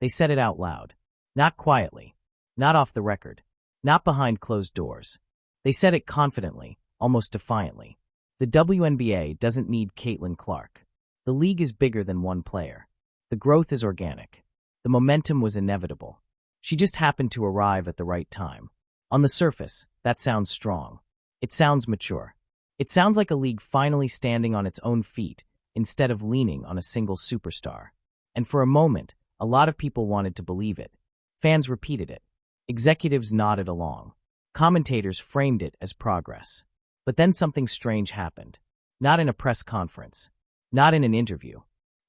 They said it out loud. Not quietly. Not off the record. Not behind closed doors. They said it confidently, almost defiantly. The WNBA doesn't need Caitlin Clark. The league is bigger than one player. The growth is organic. The momentum was inevitable. She just happened to arrive at the right time. On the surface, that sounds strong. It sounds mature. It sounds like a league finally standing on its own feet instead of leaning on a single superstar. And for a moment, a lot of people wanted to believe it. Fans repeated it. Executives nodded along. Commentators framed it as progress. But then something strange happened. Not in a press conference. Not in an interview.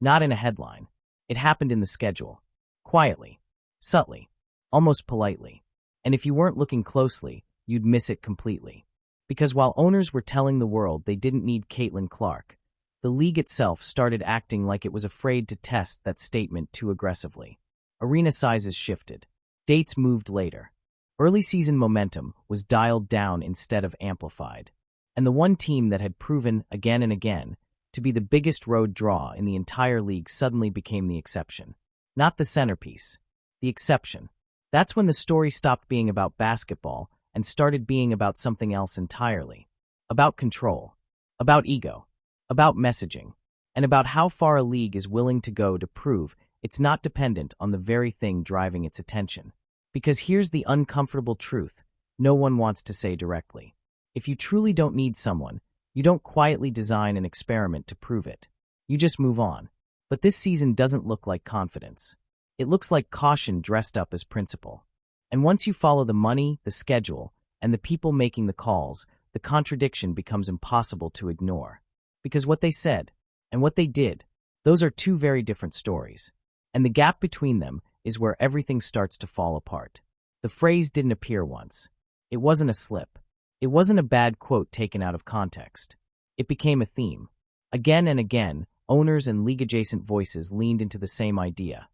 Not in a headline. It happened in the schedule. Quietly. Subtly. Almost politely. And if you weren't looking closely, you'd miss it completely. Because while owners were telling the world they didn't need Caitlin Clark, the league itself started acting like it was afraid to test that statement too aggressively. Arena sizes shifted. Dates moved later. Early season momentum was dialed down instead of amplified. And the one team that had proven again and again to be the biggest road draw in the entire league suddenly became the exception. Not the centerpiece. The exception. That's when the story stopped being about basketball and started being about something else entirely. About control. About ego. About messaging. And about how far a league is willing to go to prove it's not dependent on the very thing driving its attention. Because here's the uncomfortable truth no one wants to say directly. If you truly don't need someone, you don't quietly design an experiment to prove it. You just move on. But this season doesn't look like confidence. It looks like caution dressed up as principle. And once you follow the money, the schedule, and the people making the calls, the contradiction becomes impossible to ignore. Because what they said, and what they did, those are two very different stories. And the gap between them is where everything starts to fall apart. The phrase didn't appear once. It wasn't a slip. It wasn't a bad quote taken out of context. It became a theme. Again and again, owners and league-adjacent voices leaned into the same idea.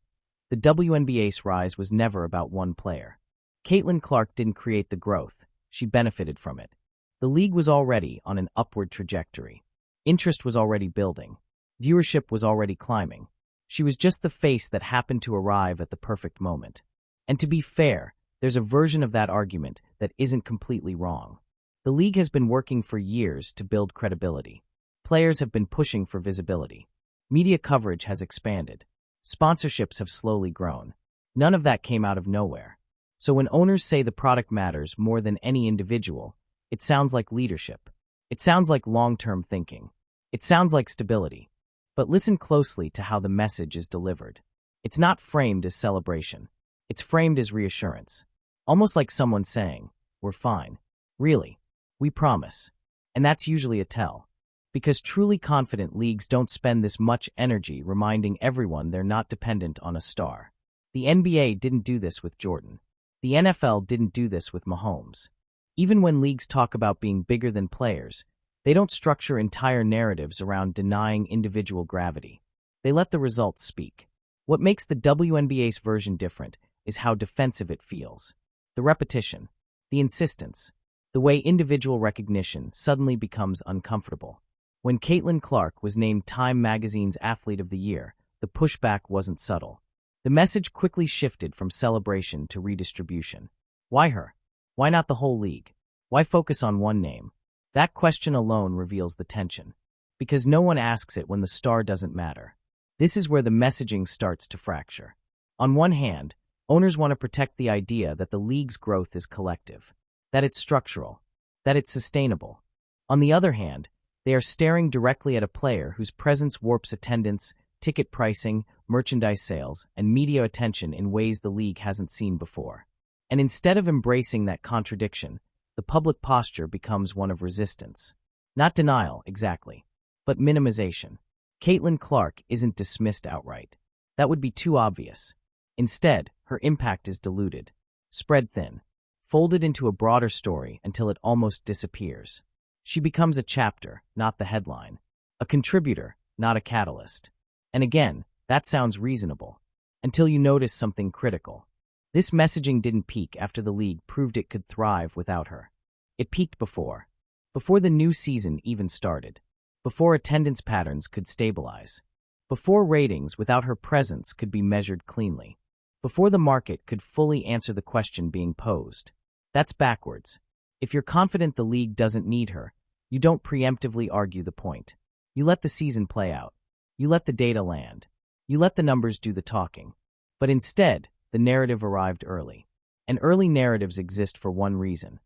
The WNBA's rise was never about one player. Caitlin Clark didn't create the growth. She benefited from it. The league was already on an upward trajectory. Interest was already building. Viewership was already climbing. She was just the face that happened to arrive at the perfect moment. And to be fair, there's a version of that argument that isn't completely wrong. The league has been working for years to build credibility. Players have been pushing for visibility. Media coverage has expanded. Sponsorships have slowly grown. None of that came out of nowhere. So when owners say the product matters more than any individual, it sounds like leadership. It sounds like long-term thinking. It sounds like stability. But listen closely to how the message is delivered. It's not framed as celebration. It's framed as reassurance. Almost like someone saying, "We're fine. Really. We promise." And that's usually a tell. Because truly confident leagues don't spend this much energy reminding everyone they're not dependent on a star. The NBA didn't do this with Jordan. The NFL didn't do this with Mahomes. Even when leagues talk about being bigger than players, they don't structure entire narratives around denying individual gravity. They let the results speak. What makes the WNBA's version different is how defensive it feels. The repetition, the insistence, the way individual recognition suddenly becomes uncomfortable. When Caitlin Clark was named Time Magazine's Athlete of the Year, the pushback wasn't subtle. The message quickly shifted from celebration to redistribution. Why her? Why not the whole league? Why focus on one name? That question alone reveals the tension. Because no one asks it when the star doesn't matter. This is where the messaging starts to fracture. On one hand, owners want to protect the idea that the league's growth is collective, that it's structural, that it's sustainable. On the other hand, they are staring directly at a player whose presence warps attendance, ticket pricing, merchandise sales, and media attention in ways the league hasn't seen before. And instead of embracing that contradiction, the public posture becomes one of resistance. Not denial, exactly, but minimization. Caitlin Clark isn't dismissed outright. That would be too obvious. Instead, her impact is diluted, spread thin, folded into a broader story until it almost disappears. She becomes a chapter, not the headline. A contributor, not a catalyst. And again, that sounds reasonable. Until you notice something critical. This messaging didn't peak after the league proved it could thrive without her. It peaked before. Before the new season even started. Before attendance patterns could stabilize. Before ratings without her presence could be measured cleanly. before the market could fully answer the question being posed. That's backwards. If you're confident the league doesn't need her, you don't preemptively argue the point. You let the season play out. You let the data land. You let the numbers do the talking. But instead, the narrative arrived early. And early narratives exist for one reason: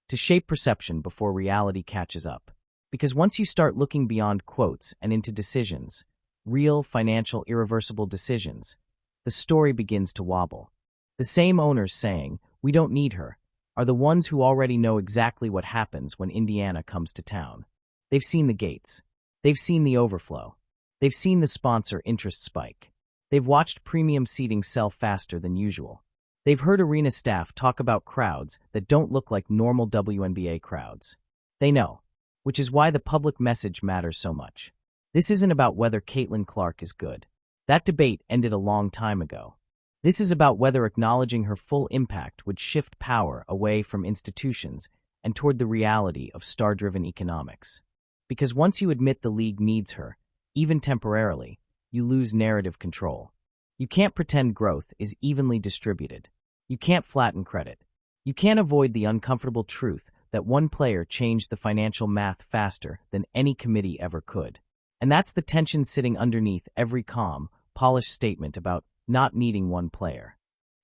to shape perception before reality catches up. Because once you start looking beyond quotes and into decisions, real, financial, irreversible decisions, the story begins to wobble. The same owners saying, "We don't need her," are the ones who already know exactly what happens when Indiana comes to town. They've seen the gates. They've seen the overflow. They've seen the sponsor interest spike. They've watched premium seating sell faster than usual. They've heard arena staff talk about crowds that don't look like normal WNBA crowds. They know, which is why the public message matters so much. This isn't about whether Caitlin Clark is good. That debate ended a long time ago. This is about whether acknowledging her full impact would shift power away from institutions and toward the reality of star-driven economics. Because once you admit the league needs her, even temporarily, you lose narrative control. You can't pretend growth is evenly distributed. You can't flatten credit. You can't avoid the uncomfortable truth that one player changed the financial math faster than any committee ever could. And that's the tension sitting underneath every calm, polished statement about not needing one player.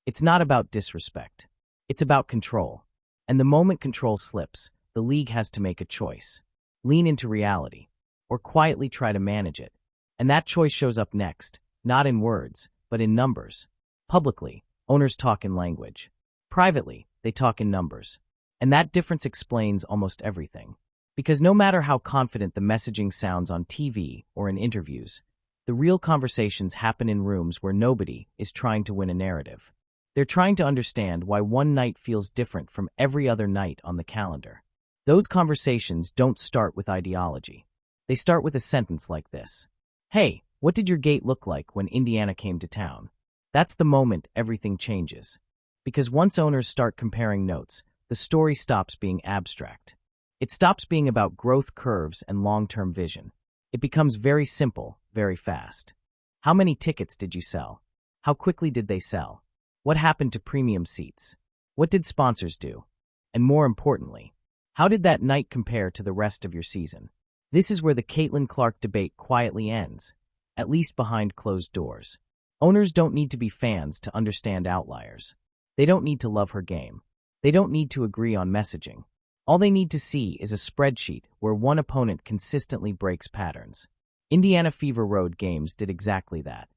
It's not about disrespect. It's about control. And the moment control slips, the league has to make a choice. Lean into reality, or quietly try to manage it. And that choice shows up next, not in words, but in numbers. Publicly, owners talk in language. Privately, they talk in numbers. And that difference explains almost everything. Because no matter how confident the messaging sounds on TV or in interviews, the real conversations happen in rooms where nobody is trying to win a narrative. They're trying to understand why one night feels different from every other night on the calendar. Those conversations don't start with ideology. They start with a sentence like this: "Hey, what did your gate look like when Indiana came to town?" That's the moment everything changes. Because once owners start comparing notes, the story stops being abstract. It stops being about growth curves and long-term vision. It becomes very simple, very fast. How many tickets did you sell? How quickly did they sell? What happened to premium seats? What did sponsors do? And more importantly, how did that night compare to the rest of your season? This is where the Caitlin Clark debate quietly ends, at least behind closed doors. Owners don't need to be fans to understand outliers. They don't need to love her game. They don't need to agree on messaging. All they need to see is a spreadsheet where one opponent consistently breaks patterns. Indiana Fever Road games did exactly that.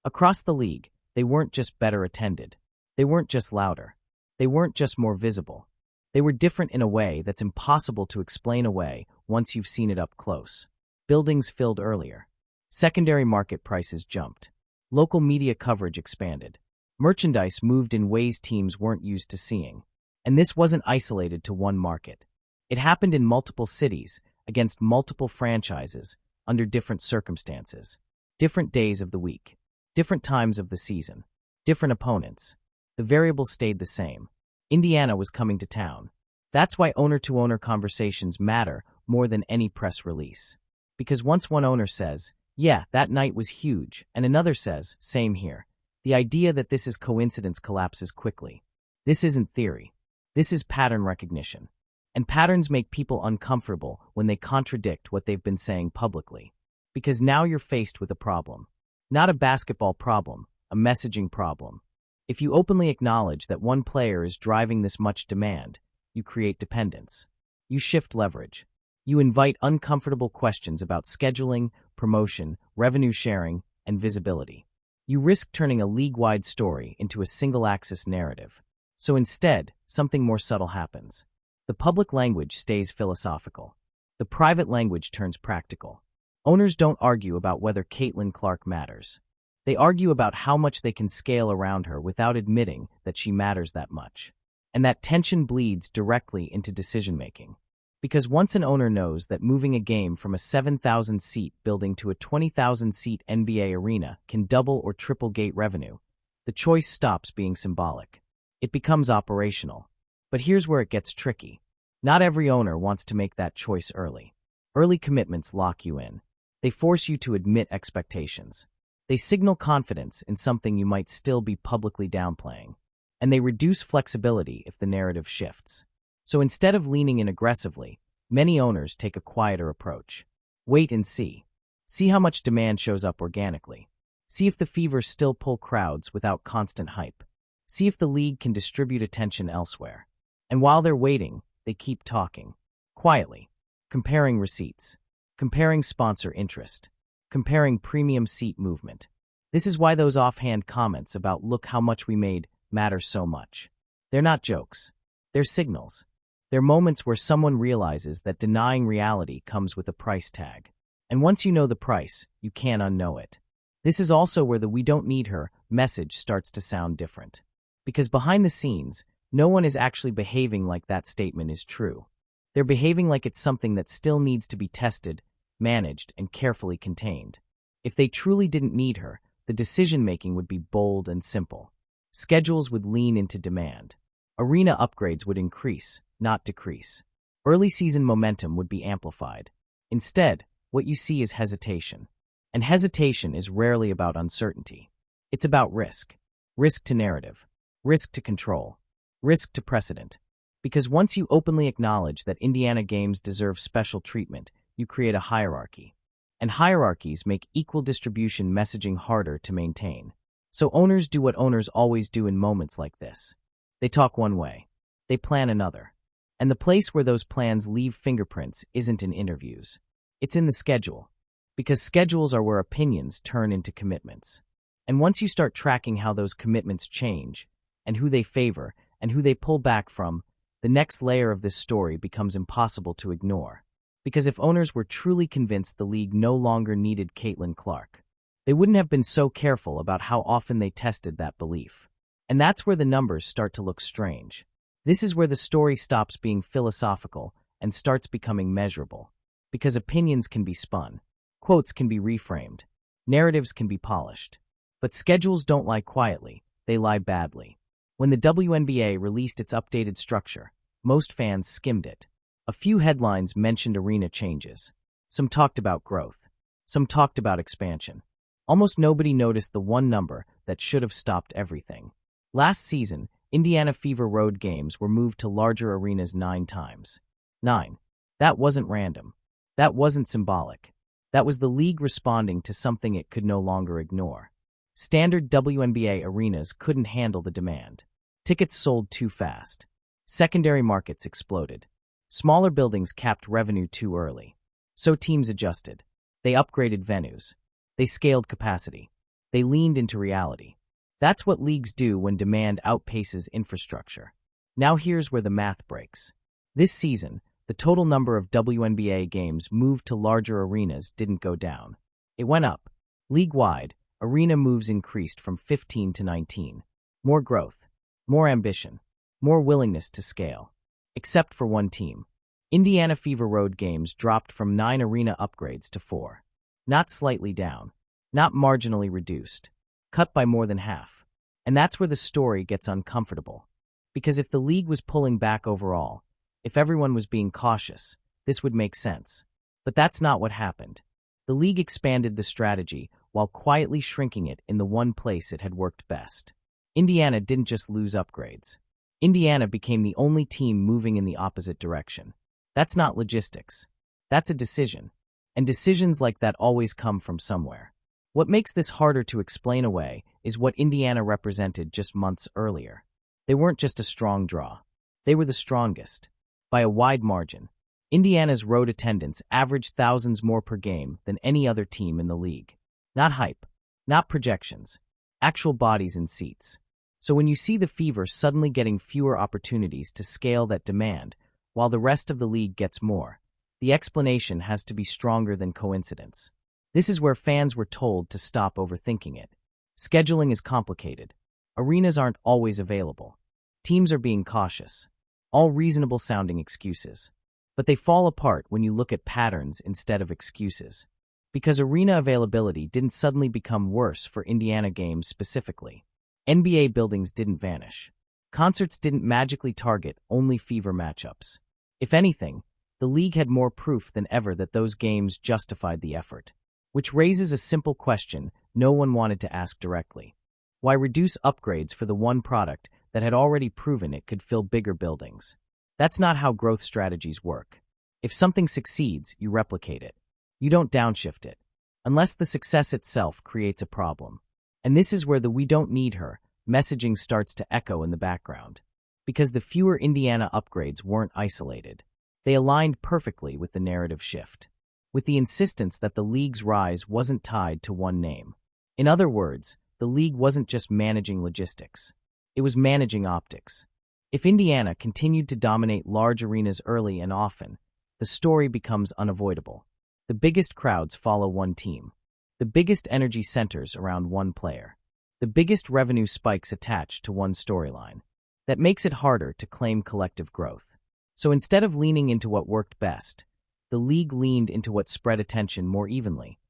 Across the league, they weren't just better attended. They weren't just louder. They weren't just more visible. They were different in a way that's impossible to explain away once you've seen it up close. Buildings filled earlier. Secondary market prices jumped. Local media coverage expanded. Merchandise moved in ways teams weren't used to seeing. And this wasn't isolated to one market. It happened in multiple cities, against multiple franchises, under different circumstances. Different days of the week. Different times of the season. Different opponents. The variables stayed the same. Indiana was coming to town. That's why owner-to-owner conversations matter more than any press release. Because once one owner says, "Yeah, that night was huge," and another says, "Same here," the idea that this is coincidence collapses quickly. This isn't theory. This is pattern recognition. And patterns make people uncomfortable when they contradict what they've been saying publicly. Because now you're faced with a problem. Not a basketball problem, a messaging problem. If you openly acknowledge that one player is driving this much demand, you create dependence. You shift leverage. You invite uncomfortable questions about scheduling, promotion, revenue sharing, and visibility. You risk turning a league-wide story into a single-axis narrative. So instead, something more subtle happens. The public language stays philosophical. The private language turns practical. Owners don't argue about whether Caitlin Clark matters. They argue about how much they can scale around her without admitting that she matters that much. And that tension bleeds directly into decision-making. Because once an owner knows that moving a game from a 7,000-seat building to a 20,000-seat NBA arena can double or triple gate revenue, the choice stops being symbolic. It becomes operational. But here's where it gets tricky. Not every owner wants to make that choice early. Early commitments lock you in. They force you to admit expectations. They signal confidence in something you might still be publicly downplaying. And they reduce flexibility if the narrative shifts. So instead of leaning in aggressively, many owners take a quieter approach. Wait and see. See how much demand shows up organically. See if the Fever still pull crowds without constant hype. See if the league can distribute attention elsewhere. And while they're waiting, they keep talking. Quietly. Comparing receipts. Comparing sponsor interest. Comparing premium seat movement. This is why those offhand comments about "look how much we made" matter so much. They're not jokes. They're signals. They're moments where someone realizes that denying reality comes with a price tag. And once you know the price, you can't unknow it. This is also where the "we don't need her" message starts to sound different. Because behind the scenes, no one is actually behaving like that statement is true. They're behaving like it's something that still needs to be tested, managed, and carefully contained. If they truly didn't need her, the decision-making would be bold and simple. Schedules would lean into demand. Arena upgrades would increase, not decrease. Early season momentum would be amplified. Instead, what you see is hesitation. And hesitation is rarely about uncertainty. It's about risk. Risk to narrative. Risk to control. Risk to precedent. Because once you openly acknowledge that Indiana games deserve special treatment, you create a hierarchy. And hierarchies make equal distribution messaging harder to maintain. So owners do what owners always do in moments like this. They talk one way. They plan another. And the place where those plans leave fingerprints isn't in interviews. It's in the schedule. Because schedules are where opinions turn into commitments. And once you start tracking how those commitments change, and who they favor, and who they pull back from, the next layer of this story becomes impossible to ignore. Because if owners were truly convinced the league no longer needed Caitlin Clark, they wouldn't have been so careful about how often they tested that belief. And that's where the numbers start to look strange. This is where the story stops being philosophical and starts becoming measurable. Because opinions can be spun, quotes can be reframed, narratives can be polished. But schedules don't lie quietly, they lie badly. When the WNBA released its updated structure, most fans skimmed it. A few headlines mentioned arena changes. Some talked about growth. Some talked about expansion. Almost nobody noticed the one number that should have stopped everything. Last season, Indiana Fever road games were moved to larger arenas 9 times. 9. That wasn't random. That wasn't symbolic. That was the league responding to something it could no longer ignore. Standard WNBA arenas couldn't handle the demand. Tickets sold too fast. Secondary markets exploded. Smaller buildings capped revenue too early. So teams adjusted. They upgraded venues. They scaled capacity. They leaned into reality. That's what leagues do when demand outpaces infrastructure. Now here's where the math breaks. This season, the total number of WNBA games moved to larger arenas didn't go down. It went up. League-wide, arena moves increased from 15 to 19. More growth. More ambition. More willingness to scale. Except for one team. Indiana Fever road games dropped from 9 arena upgrades to 4. Not slightly down. Not marginally reduced. Cut by more than half. And that's where the story gets uncomfortable. Because if the league was pulling back overall, if everyone was being cautious, this would make sense. But that's not what happened. The league expanded the strategy while quietly shrinking it in the one place it had worked best. Indiana didn't just lose upgrades. Indiana became the only team moving in the opposite direction. That's not logistics. That's a decision. And decisions like that always come from somewhere. What makes this harder to explain away is what Indiana represented just months earlier. They weren't just a strong draw. They were the strongest. By a wide margin. Indiana's road attendance averaged thousands more per game than any other team in the league. Not hype. Not projections. Actual bodies in seats. So when you see the Fever suddenly getting fewer opportunities to scale that demand, while the rest of the league gets more, the explanation has to be stronger than coincidence. This is where fans were told to stop overthinking it. Scheduling is complicated. Arenas aren't always available. Teams are being cautious. All reasonable-sounding excuses. But they fall apart when you look at patterns instead of excuses. Because arena availability didn't suddenly become worse for Indiana games specifically. NBA buildings didn't vanish. Concerts didn't magically target only Fever matchups. If anything, the league had more proof than ever that those games justified the effort. Which raises a simple question no one wanted to ask directly. Why reduce upgrades for the one product that had already proven it could fill bigger buildings? That's not how growth strategies work. If something succeeds, you replicate it. You don't downshift it, unless the success itself creates a problem. And this is where the "we don't need her" messaging starts to echo in the background. Because the fewer Indiana upgrades weren't isolated. They aligned perfectly with the narrative shift, with the insistence that the league's rise wasn't tied to one name. In other words, the league wasn't just managing logistics. It was managing optics. If Indiana continued to dominate large arenas early and often, the story becomes unavoidable. The biggest crowds follow one team. The biggest energy centers around one player. The biggest revenue spikes attached to one storyline. That makes it harder to claim collective growth. So instead of leaning into what worked best, the league leaned into what spread attention more evenly,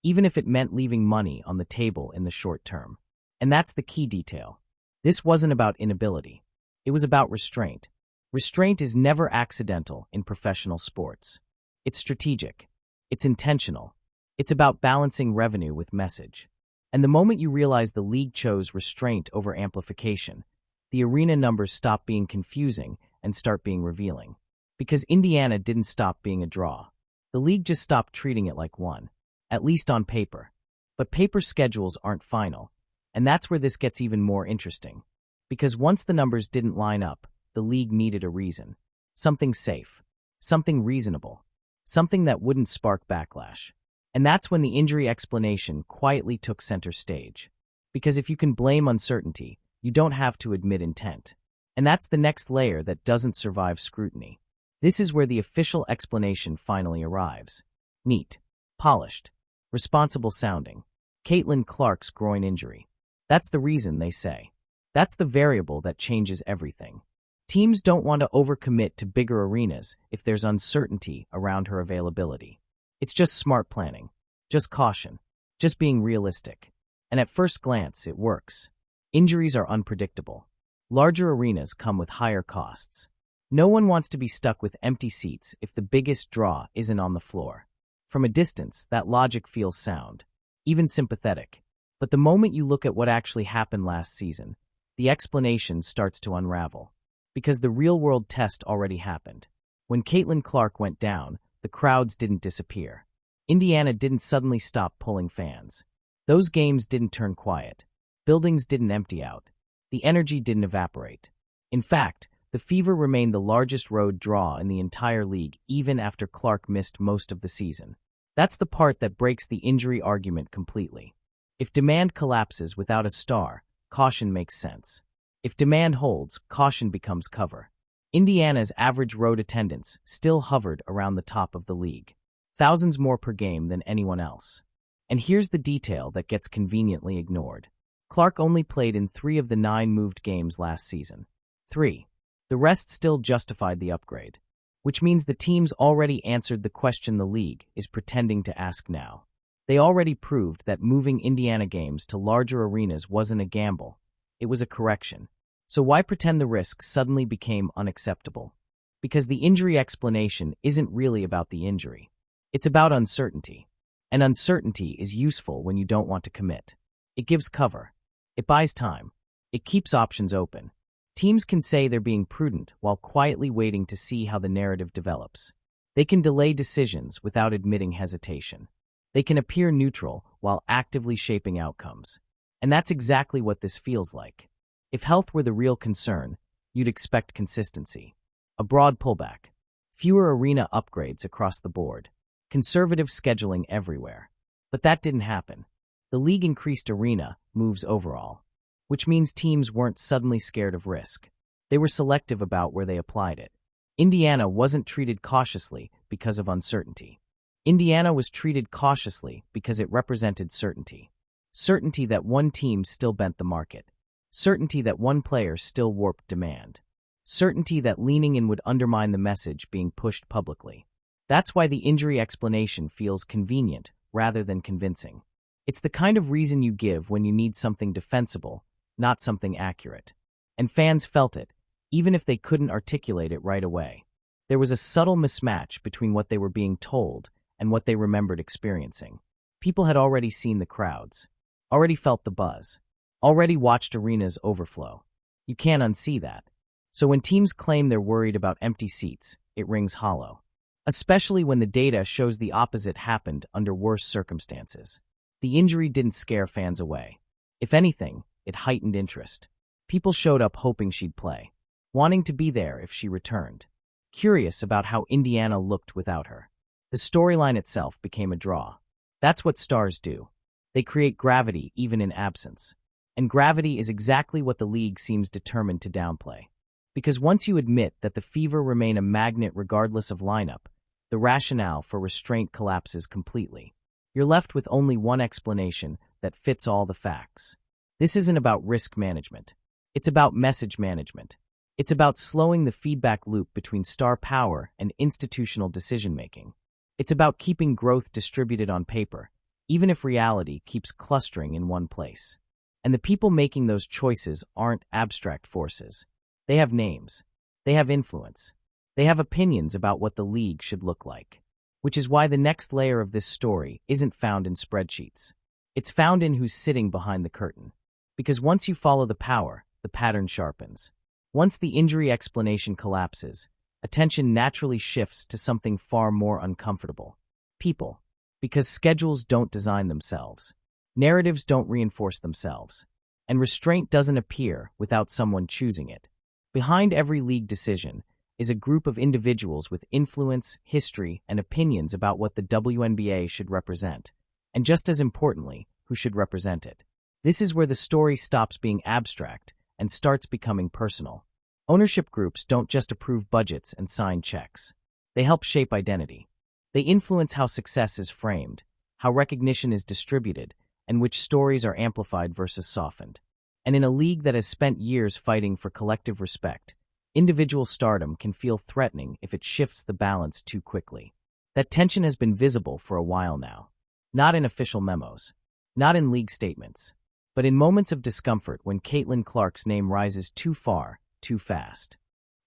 even if it meant leaving money on the table in the short term. And that's the key detail. This wasn't about inability. It was about restraint. Restraint is never accidental in professional sports. It's strategic. It's intentional. It's about balancing revenue with message. And the moment you realize the league chose restraint over amplification, the arena numbers stop being confusing and start being revealing. Because Indiana didn't stop being a draw. The league just stopped treating it like one, at least on paper. But paper schedules aren't final, and that's where this gets even more interesting. Because once the numbers didn't line up, the league needed a reason. Something safe. Something reasonable. Something that wouldn't spark backlash. And that's when the injury explanation quietly took center stage. Because if you can blame uncertainty, you don't have to admit intent. And that's the next layer that doesn't survive scrutiny. This is where the official explanation finally arrives. Neat. Polished. Responsible sounding. Caitlin Clark's groin injury. That's the reason, they say. That's the variable that changes everything. Teams don't want to overcommit to bigger arenas if there's uncertainty around her availability. It's just smart planning. Just caution. Just being realistic. And at first glance, it works. Injuries are unpredictable. Larger arenas come with higher costs. No one wants to be stuck with empty seats if the biggest draw isn't on the floor. From a distance, that logic feels sound, even sympathetic. But the moment you look at what actually happened last season, the explanation starts to unravel. Because the real-world test already happened. When Caitlin Clark went down, the crowds didn't disappear. Indiana didn't suddenly stop pulling fans. Those games didn't turn quiet. Buildings didn't empty out. The energy didn't evaporate. In fact, the Fever remained the largest road draw in the entire league even after Clark missed most of the season. That's the part that breaks the injury argument completely. If demand collapses without a star, caution makes sense. If demand holds, caution becomes cover. Indiana's average road attendance still hovered around the top of the league. Thousands more per game than anyone else. And here's the detail that gets conveniently ignored. Clark only played in 3 of the 9 moved games last season. 3. The rest still justified the upgrade. Which means the teams already answered the question the league is pretending to ask now. They already proved that moving Indiana games to larger arenas wasn't a gamble. It was a correction. So why pretend the risk suddenly became unacceptable? Because the injury explanation isn't really about the injury. It's about uncertainty. And uncertainty is useful when you don't want to commit. It gives cover. It buys time. It keeps options open. Teams can say they're being prudent while quietly waiting to see how the narrative develops. They can delay decisions without admitting hesitation. They can appear neutral while actively shaping outcomes. And that's exactly what this feels like. If health were the real concern, you'd expect consistency. A broad pullback. Fewer arena upgrades across the board. Conservative scheduling everywhere. But that didn't happen. The league increased arena moves overall, which means teams weren't suddenly scared of risk. They were selective about where they applied it. Indiana wasn't treated cautiously because of uncertainty. Indiana was treated cautiously because it represented certainty. Certainty that one team still bent the market. Certainty that one player still warped demand. Certainty that leaning in would undermine the message being pushed publicly. That's why the injury explanation feels convenient rather than convincing. It's the kind of reason you give when you need something defensible, not something accurate. And fans felt it, even if they couldn't articulate it right away. There was a subtle mismatch between what they were being told and what they remembered experiencing. People had already seen the crowds, already felt the buzz, already watched arenas overflow. You can't unsee that. So when teams claim they're worried about empty seats, it rings hollow. Especially when the data shows the opposite happened under worse circumstances. The injury didn't scare fans away. If anything, it heightened interest. People showed up hoping she'd play, wanting to be there if she returned, curious about how Indiana looked without her. The storyline itself became a draw. That's what stars do. They create gravity even in absence. And gravity is exactly what the league seems determined to downplay. Because once you admit that the Fever remain a magnet regardless of lineup, the rationale for restraint collapses completely. You're left with only one explanation that fits all the facts. This isn't about risk management. It's about message management. It's about slowing the feedback loop between star power and institutional decision-making. It's about keeping growth distributed on paper, even if reality keeps clustering in one place. And the people making those choices aren't abstract forces. They have names. They have influence. They have opinions about what the league should look like. Which is why the next layer of this story isn't found in spreadsheets. It's found in who's sitting behind the curtain. Because once you follow the power, the pattern sharpens. Once the injury explanation collapses, attention naturally shifts to something far more uncomfortable. People. Because schedules don't design themselves. Narratives don't reinforce themselves. And restraint doesn't appear without someone choosing it. Behind every league decision is a group of individuals with influence, history, and opinions about what the WNBA should represent, and just as importantly, who should represent it. This is where the story stops being abstract and starts becoming personal. Ownership groups don't just approve budgets and sign checks. They help shape identity. They influence how success is framed, how recognition is distributed, and which stories are amplified versus softened. And in a league that has spent years fighting for collective respect, individual stardom can feel threatening if it shifts the balance too quickly. That tension has been visible for a while now. Not in official memos, not in league statements, but in moments of discomfort when Caitlin Clark's name rises too far, too fast.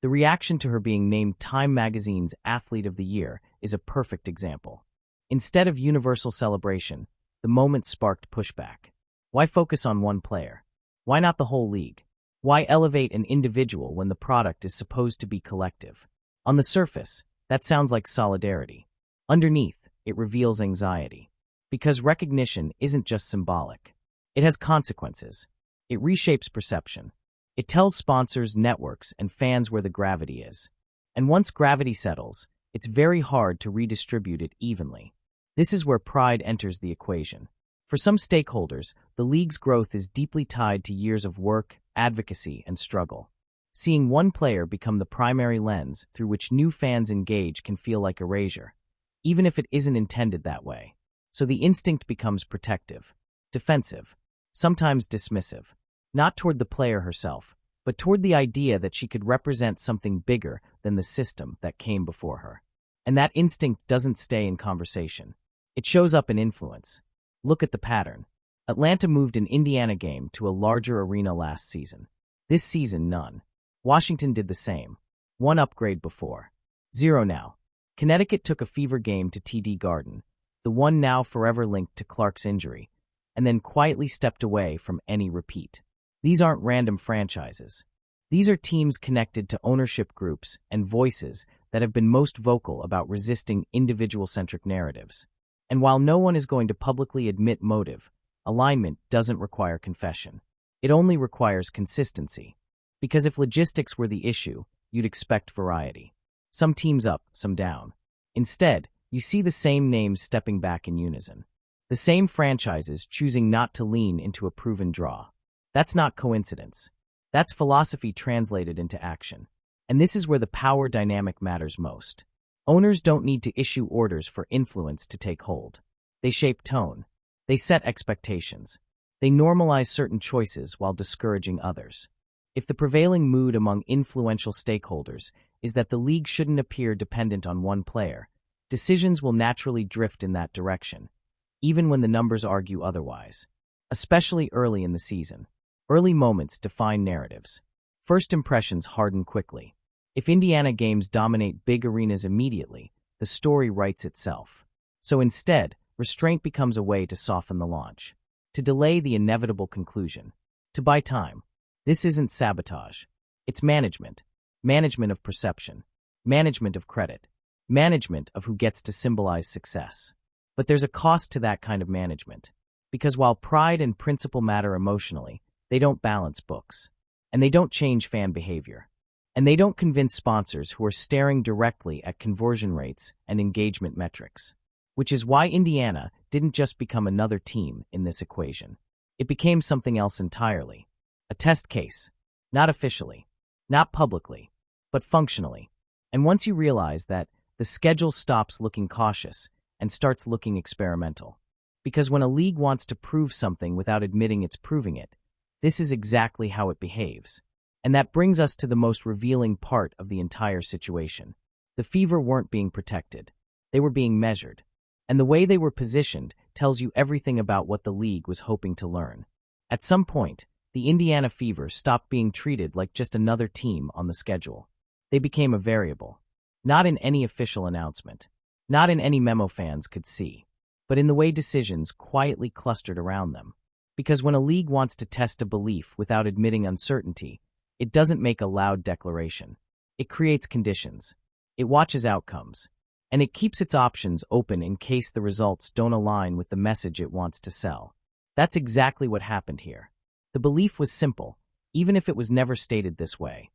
The reaction to her being named Time Magazine's Athlete of the Year is a perfect example. Instead of universal celebration, the moment sparked pushback. Why focus on one player? Why not the whole league? Why elevate an individual when the product is supposed to be collective? On the surface, that sounds like solidarity. Underneath, it reveals anxiety. Because recognition isn't just symbolic. It has consequences. It reshapes perception. It tells sponsors, networks, and fans where the gravity is. And once gravity settles, it's very hard to redistribute it evenly. This is where pride enters the equation. For some stakeholders, the league's growth is deeply tied to years of work, advocacy, and struggle. Seeing one player become the primary lens through which new fans engage can feel like erasure, even if it isn't intended that way. So the instinct becomes protective, defensive, sometimes dismissive, not toward the player herself, but toward the idea that she could represent something bigger than the system that came before her. And that instinct doesn't stay in conversation. It shows up in influence. Look at the pattern. Atlanta moved an Indiana game to a larger arena last season. This season, none. Washington did the same. One upgrade before. 0 now. Connecticut took a Fever game to TD Garden, the one now forever linked to Clark's injury, and then quietly stepped away from any repeat. These aren't random franchises. These are teams connected to ownership groups and voices that have been most vocal about resisting individual-centric narratives. And while no one is going to publicly admit motive, alignment doesn't require confession. It only requires consistency. Because if logistics were the issue, you'd expect variety. Some teams up, some down. Instead, you see the same names stepping back in unison. The same franchises choosing not to lean into a proven draw. That's not coincidence. That's philosophy translated into action. And this is where the power dynamic matters most. Owners don't need to issue orders for influence to take hold. They shape tone. They set expectations. They normalize certain choices while discouraging others. If the prevailing mood among influential stakeholders is that the league shouldn't appear dependent on one player, decisions will naturally drift in that direction, even when the numbers argue otherwise. Especially early in the season. Early moments define narratives. First impressions harden quickly. If Indiana games dominate big arenas immediately, the story writes itself. So instead, Restraint becomes a way to soften the launch, to delay the inevitable conclusion, to buy time. This isn't sabotage. It's management. Management of perception. Management of credit. Management of who gets to symbolize success. But there's a cost to that kind of management. Because while pride and principle matter emotionally, they don't balance books. And they don't change fan behavior. And they don't convince sponsors who are staring directly at conversion rates and engagement metrics. Which is why Indiana didn't just become another team in this equation. It became something else entirely. A test case. Not officially. Not publicly. But functionally. And once you realize that, the schedule stops looking cautious and starts looking experimental. Because when a league wants to prove something without admitting it's proving it, this is exactly how it behaves. And that brings us to the most revealing part of the entire situation. The Fever weren't being protected. They were being measured. And the way they were positioned tells you everything about what the league was hoping to learn. At some point, the Indiana Fever stopped being treated like just another team on the schedule. They became a variable. Not in any official announcement. Not in any memo fans could see. But in the way decisions quietly clustered around them. Because when a league wants to test a belief without admitting uncertainty, it doesn't make a loud declaration. It creates conditions. It watches outcomes. And it keeps its options open in case the results don't align with the message it wants to sell. That's exactly what happened here. The belief was simple, even if it was never stated this way.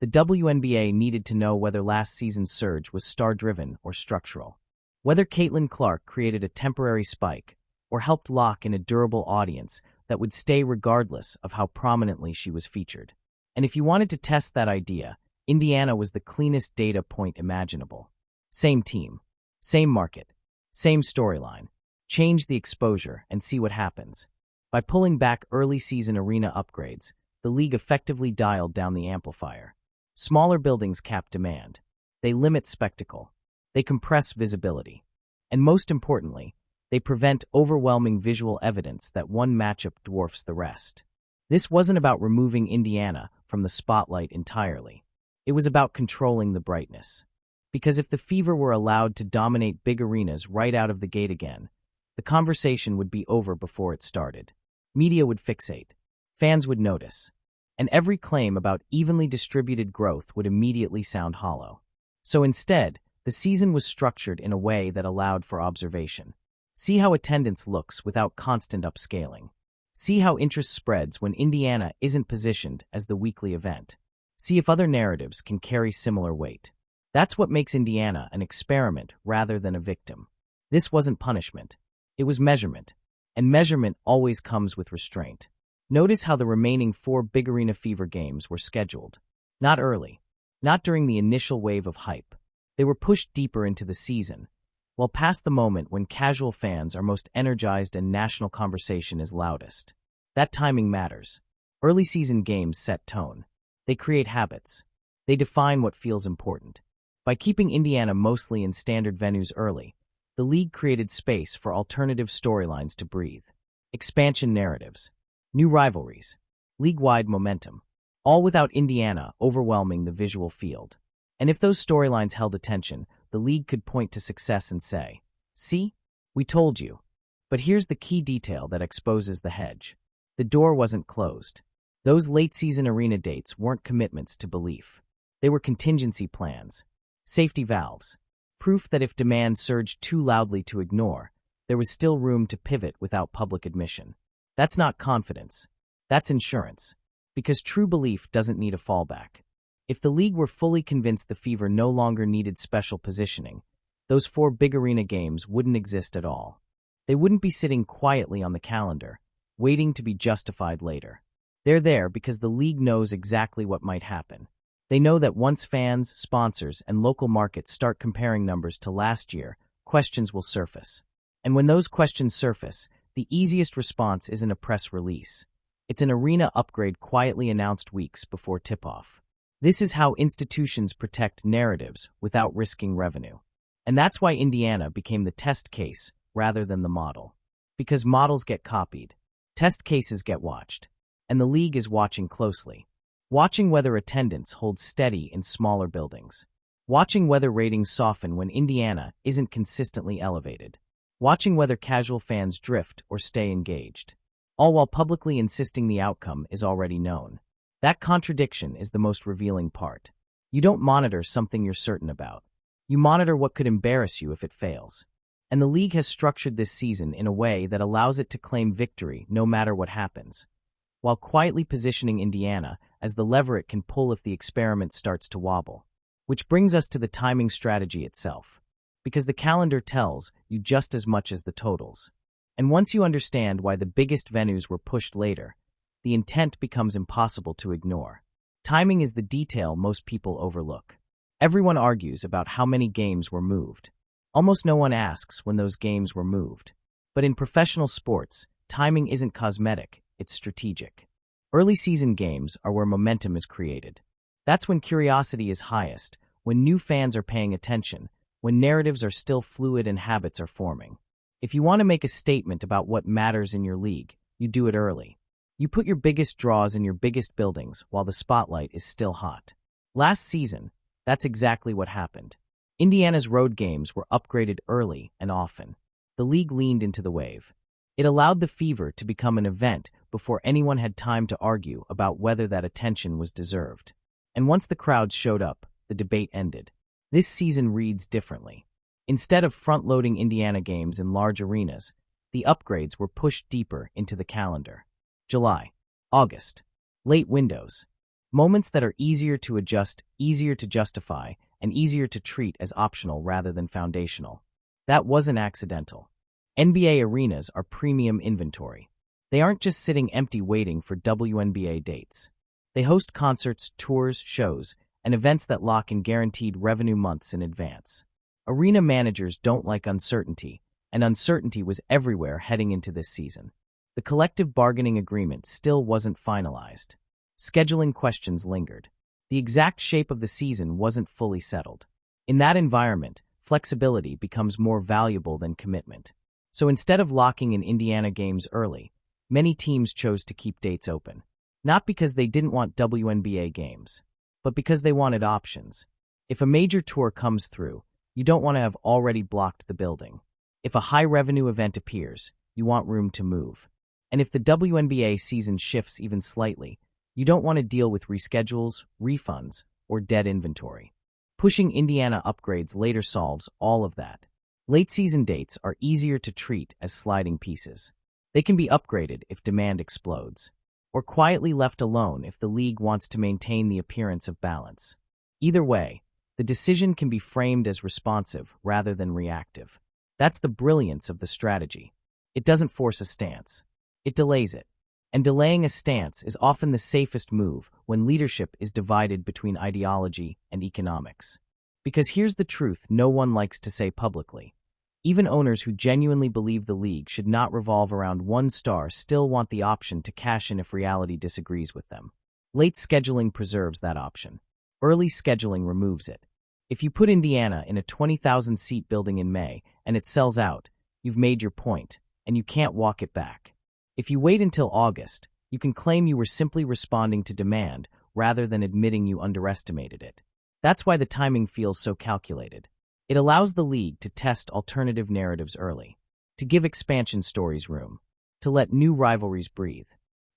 The WNBA needed to know whether last season's surge was star-driven or structural. Whether Caitlin Clark created a temporary spike or helped lock in a durable audience that would stay regardless of how prominently she was featured. And if you wanted to test that idea, Indiana was the cleanest data point imaginable. Same team, same market, same storyline. Change the exposure and see what happens. By pulling back early season arena upgrades, the league effectively dialed down the amplifier. Smaller buildings cap demand. They limit spectacle. They compress visibility. And most importantly, they prevent overwhelming visual evidence that one matchup dwarfs the rest. This wasn't about removing Indiana from the spotlight entirely. It was about controlling the brightness. Because if the Fever were allowed to dominate big arenas right out of the gate again, the conversation would be over before it started. Media would fixate. Fans would notice. And every claim about evenly distributed growth would immediately sound hollow. So instead, the season was structured in a way that allowed for observation. See how attendance looks without constant upscaling. See how interest spreads when Indiana isn't positioned as the weekly event. See if other narratives can carry similar weight. That's what makes Indiana an experiment rather than a victim. This wasn't punishment. It was measurement. And measurement always comes with restraint. Notice how the remaining 4 Big Arena Fever games were scheduled. Not early. Not during the initial wave of hype. They were pushed deeper into the season, well past the moment when casual fans are most energized and national conversation is loudest. That timing matters. Early season games set tone. They create habits. They define what feels important. By keeping Indiana mostly in standard venues early, the league created space for alternative storylines to breathe. Expansion narratives. New rivalries. League-wide momentum. All without Indiana overwhelming the visual field. And if those storylines held attention, the league could point to success and say, "See? We told you." But here's the key detail that exposes the hedge. The door wasn't closed. Those late-season arena dates weren't commitments to belief. They were contingency plans. Safety valves. Proof that if demand surged too loudly to ignore, there was still room to pivot without public admission. That's not confidence. That's insurance. Because true belief doesn't need a fallback. If the league were fully convinced the Fever no longer needed special positioning, those 4 Big Arena games wouldn't exist at all. They wouldn't be sitting quietly on the calendar, waiting to be justified later. They're there because the league knows exactly what might happen. They know that once fans, sponsors, and local markets start comparing numbers to last year, questions will surface. And when those questions surface, the easiest response isn't a press release. It's an arena upgrade quietly announced weeks before tip-off. This is how institutions protect narratives without risking revenue. And that's why Indiana became the test case rather than the model. Because models get copied, test cases get watched, and the league is watching closely. Watching whether attendance holds steady in smaller buildings. Watching whether ratings soften when Indiana isn't consistently elevated. watching whether casual fans drift or stay engaged, all while publicly insisting the outcome is already known. That contradiction is the most revealing part. You don't monitor something you're certain about. You monitor what could embarrass you if it fails. And the league has structured this season in a way that allows it to claim victory no matter what happens, while quietly positioning Indiana as the lever it can pull if the experiment starts to wobble. Which brings us to the timing strategy itself, because the calendar tells you just as much as the totals. And once you understand why the biggest venues were pushed later, the intent becomes impossible to ignore. Timing is the detail most people overlook. Everyone argues about how many games were moved. Almost no one asks when those games were moved. But in professional sports, timing isn't cosmetic, it's strategic. Early season games are where momentum is created. That's when curiosity is highest, when new fans are paying attention, when narratives are still fluid and habits are forming. If you want to make a statement about what matters in your league, you do it early. You put your biggest draws in your biggest buildings while the spotlight is still hot. Last season, that's exactly what happened. Indiana's road games were upgraded early and often. The league leaned into the wave. It allowed the fever to become an event before anyone had time to argue about whether that attention was deserved. And once the crowds showed up, the debate ended. This season reads differently. Instead of front-loading Indiana games in large arenas, the upgrades were pushed deeper into the calendar. July, August, late windows. Moments that are easier to adjust, easier to justify, and easier to treat as optional rather than foundational. That wasn't accidental. NBA arenas are premium inventory. They aren't just sitting empty waiting for WNBA dates. They host concerts, tours, shows, and events that lock in guaranteed revenue months in advance. Arena managers don't like uncertainty, and uncertainty was everywhere heading into this season. The collective bargaining agreement still wasn't finalized. Scheduling questions lingered. The exact shape of the season wasn't fully settled. In that environment, flexibility becomes more valuable than commitment. So instead of locking in Indiana games early, many teams chose to keep dates open. Not because they didn't want WNBA games, but because they wanted options. If a major tour comes through, you don't want to have already blocked the building. If a high-revenue event appears, you want room to move. And if the WNBA season shifts even slightly, you don't want to deal with reschedules, refunds, or dead inventory. Pushing Indiana upgrades later solves all of that. Late-season dates are easier to treat as sliding pieces. They can be upgraded if demand explodes, or quietly left alone if the league wants to maintain the appearance of balance. Either way, the decision can be framed as responsive rather than reactive. That's the brilliance of the strategy. It doesn't force a stance. It delays it. And delaying a stance is often the safest move when leadership is divided between ideology and economics. Because here's the truth no one likes to say publicly. Even owners who genuinely believe the league should not revolve around one star still want the option to cash in if reality disagrees with them. Late scheduling preserves that option. Early scheduling removes it. If you put Indiana in a 20,000-seat building in May and it sells out, you've made your point, and you can't walk it back. If you wait until August, you can claim you were simply responding to demand rather than admitting you underestimated it. That's why the timing feels so calculated. It allows the league to test alternative narratives early, to give expansion stories room, to let new rivalries breathe,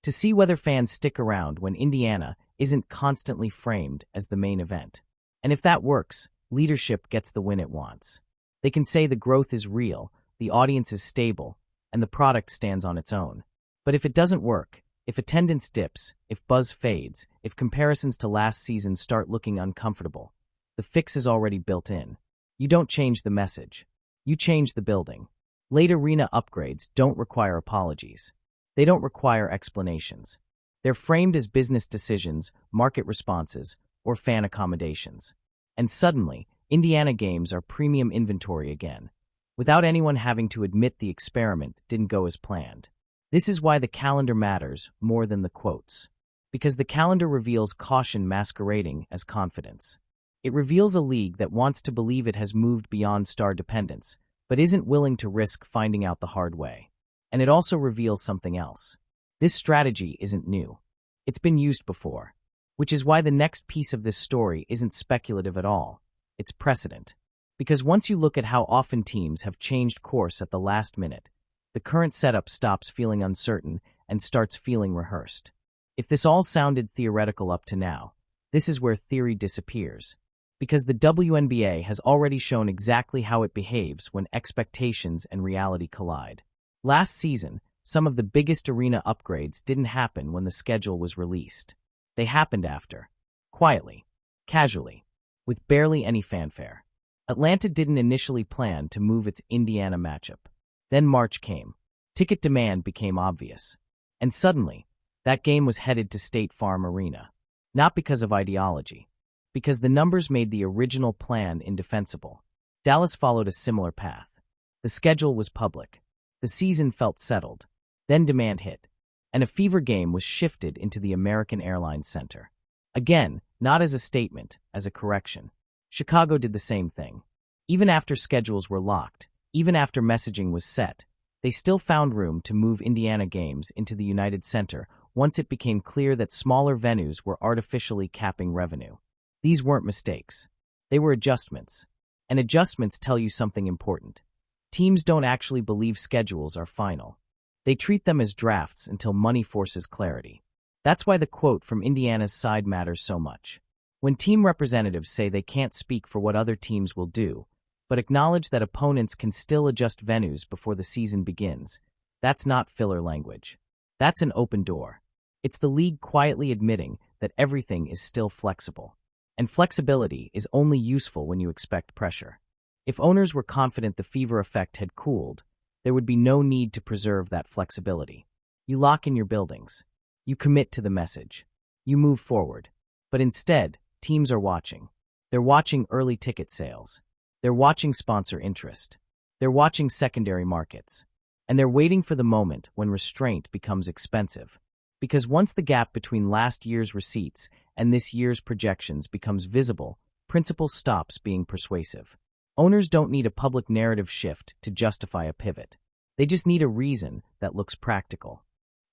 to see whether fans stick around when Indiana isn't constantly framed as the main event. And if that works, leadership gets the win it wants. They can say the growth is real, the audience is stable, and the product stands on its own. But if it doesn't work, if attendance dips, if buzz fades, if comparisons to last season start looking uncomfortable, the fix is already built in. You don't change the message. You change the building. Late arena upgrades don't require apologies. They don't require explanations. They're framed as business decisions, market responses, or fan accommodations. And suddenly, Indiana games are premium inventory again, without anyone having to admit the experiment didn't go as planned. This is why the calendar matters more than the quotes. Because the calendar reveals caution masquerading as confidence. It reveals a league that wants to believe it has moved beyond star dependence, but isn't willing to risk finding out the hard way. And it also reveals something else. This strategy isn't new. It's been used before. Which is why the next piece of this story isn't speculative at all. It's precedent. Because once you look at how often teams have changed course at the last minute, the current setup stops feeling uncertain and starts feeling rehearsed. If this all sounded theoretical up to now, this is where theory disappears. Because the WNBA has already shown exactly how it behaves when expectations and reality collide. Last season, some of the biggest arena upgrades didn't happen when the schedule was released. They happened after. Quietly. Casually. With barely any fanfare. Atlanta didn't initially plan to move its Indiana matchup. Then March came. Ticket demand became obvious. And suddenly, that game was headed to State Farm Arena. Not because of ideology. Because the numbers made the original plan indefensible. Dallas followed a similar path. The schedule was public. The season felt settled. Then demand hit. And a fever game was shifted into the American Airlines Center. Again, not as a statement, as a correction. Chicago did the same thing. Even after schedules were locked, even after messaging was set, they still found room to move Indiana games into the United Center once it became clear that smaller venues were artificially capping revenue. These weren't mistakes. They were adjustments. And adjustments tell you something important. Teams don't actually believe schedules are final. They treat them as drafts until money forces clarity. That's why the quote from Indiana's side matters so much. When team representatives say they can't speak for what other teams will do, but acknowledge that opponents can still adjust venues before the season begins, that's not filler language. That's an open door. It's the league quietly admitting that everything is still flexible. And flexibility is only useful when you expect pressure. If owners were confident the fever effect had cooled, there would be no need to preserve that flexibility. You lock in your buildings. You commit to the message. You move forward. But instead, teams are watching. They're watching early ticket sales. They're watching sponsor interest. They're watching secondary markets. And they're waiting for the moment when restraint becomes expensive. Because once the gap between last year's receipts and this year's projections becomes visible, principle stops being persuasive. Owners don't need a public narrative shift to justify a pivot. They just need a reason that looks practical.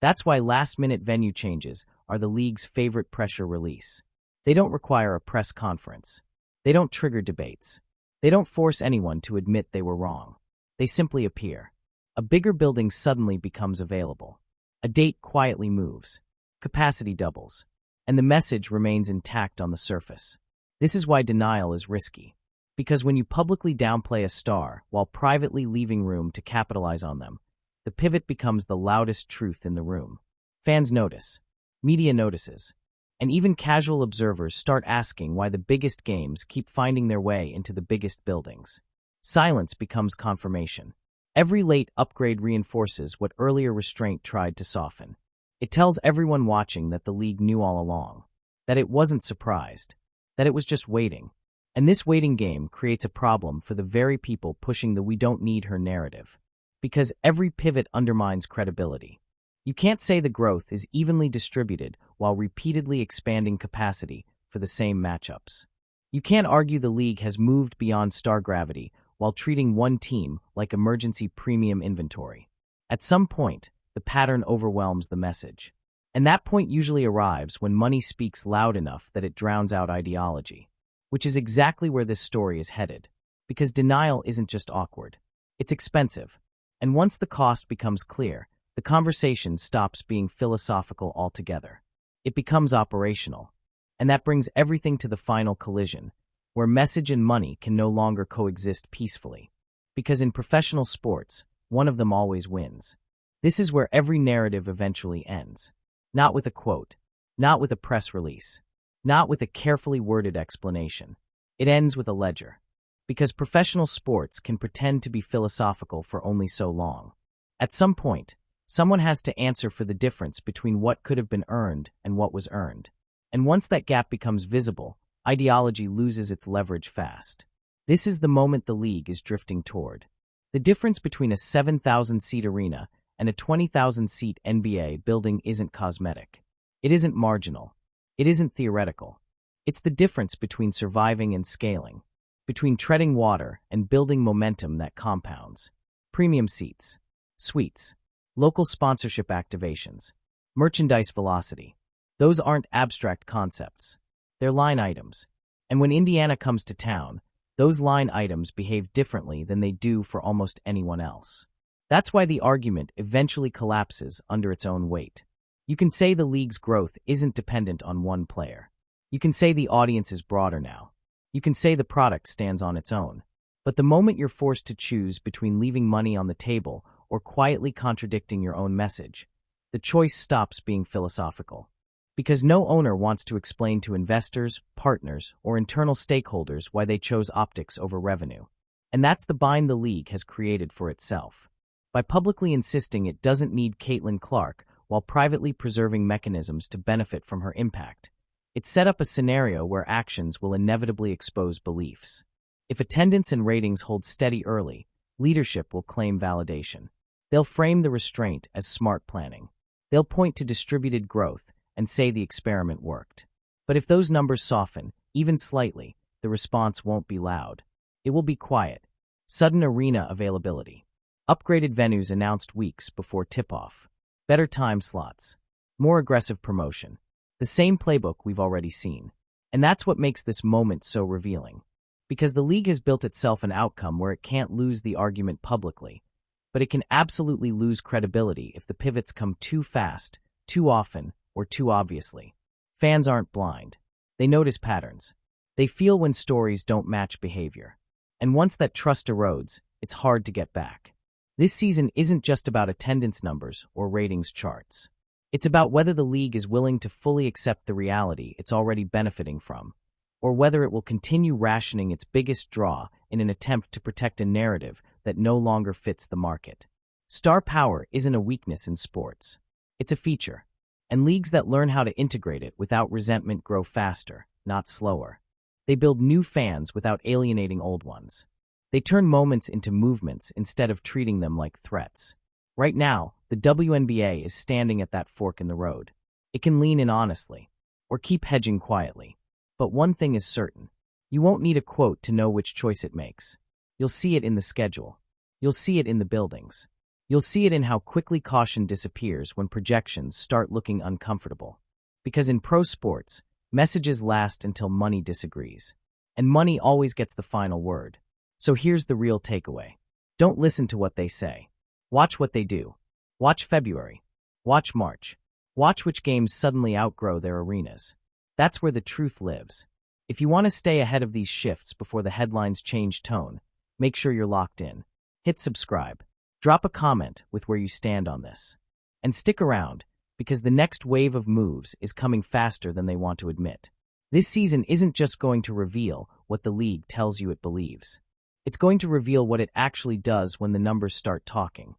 That's why last-minute venue changes are the league's favorite pressure release. They don't require a press conference. They don't trigger debates. They don't force anyone to admit they were wrong. They simply appear. A bigger building suddenly becomes available. A date quietly moves. Capacity doubles. And the message remains intact on the surface. This is why denial is risky. Because when you publicly downplay a star while privately leaving room to capitalize on them, the pivot becomes the loudest truth in the room. Fans notice. Media notices. And even casual observers start asking why the biggest games keep finding their way into the biggest buildings. Silence becomes confirmation. Every late upgrade reinforces what earlier restraint tried to soften. It tells everyone watching that the league knew all along, that it wasn't surprised, that it was just waiting. And this waiting game creates a problem for the very people pushing the "we don't need her" narrative. Because every pivot undermines credibility. You can't say the growth is evenly distributed while repeatedly expanding capacity for the same matchups. You can't argue the league has moved beyond star gravity while treating one team like emergency premium inventory. At some point, the pattern overwhelms the message. And that point usually arrives when money speaks loud enough that it drowns out ideology. Which is exactly where this story is headed. Because denial isn't just awkward. It's expensive. And once the cost becomes clear, the conversation stops being philosophical altogether. It becomes operational. And that brings everything to the final collision, where message and money can no longer coexist peacefully. Because in professional sports, one of them always wins. This is where every narrative eventually ends. Not with a quote, not with a press release, not with a carefully worded explanation. It ends with a ledger. Because professional sports can pretend to be philosophical for only so long. At some point, someone has to answer for the difference between what could have been earned and what was earned. And once that gap becomes visible, ideology loses its leverage fast. This is the moment the league is drifting toward. The difference between a 7,000-seat arena and a 20,000-seat NBA building isn't cosmetic. It isn't marginal. It isn't theoretical. It's the difference between surviving and scaling, between treading water and building momentum that compounds. Premium seats, suites, local sponsorship activations, merchandise velocity. Those aren't abstract concepts. They're line items. And when Indiana comes to town, those line items behave differently than they do for almost anyone else. That's why the argument eventually collapses under its own weight. You can say the league's growth isn't dependent on one player. You can say the audience is broader now. You can say the product stands on its own. But the moment you're forced to choose between leaving money on the table or quietly contradicting your own message, the choice stops being philosophical. Because no owner wants to explain to investors, partners, or internal stakeholders why they chose optics over revenue. And that's the bind the league has created for itself. By publicly insisting it doesn't need Caitlin Clark while privately preserving mechanisms to benefit from her impact, it set up a scenario where actions will inevitably expose beliefs. If attendance and ratings hold steady early, leadership will claim validation. They'll frame the restraint as smart planning. They'll point to distributed growth and say the experiment worked. But if those numbers soften, even slightly, the response won't be loud. It will be quiet. Sudden arena availability. Upgraded venues announced weeks before tip-off. Better time slots. More aggressive promotion. The same playbook we've already seen. And that's what makes this moment so revealing. Because the league has built itself an outcome where it can't lose the argument publicly, but it can absolutely lose credibility if the pivots come too fast, too often, or too obviously. Fans aren't blind. They notice patterns. They feel when stories don't match behavior. And once that trust erodes, it's hard to get back. This season isn't just about attendance numbers or ratings charts. It's about whether the league is willing to fully accept the reality it's already benefiting from, or whether it will continue rationing its biggest draw in an attempt to protect a narrative that no longer fits the market. Star power isn't a weakness in sports. It's a feature, and leagues that learn how to integrate it without resentment grow faster, not slower. They build new fans without alienating old ones. They turn moments into movements instead of treating them like threats. Right now, the WNBA is standing at that fork in the road. It can lean in honestly, or keep hedging quietly. But one thing is certain. You won't need a quote to know which choice it makes. You'll see it in the schedule. You'll see it in the buildings. You'll see it in how quickly caution disappears when projections start looking uncomfortable. Because in pro sports, messages last until money disagrees. And money always gets the final word. So here's the real takeaway. Don't listen to what they say. Watch what they do. Watch February. Watch March. Watch which games suddenly outgrow their arenas. That's where the truth lives. If you want to stay ahead of these shifts before the headlines change tone, make sure you're locked in. Hit subscribe. Drop a comment with where you stand on this. And stick around, because the next wave of moves is coming faster than they want to admit. This season isn't just going to reveal what the league tells you it believes. It's going to reveal what it actually does when the numbers start talking.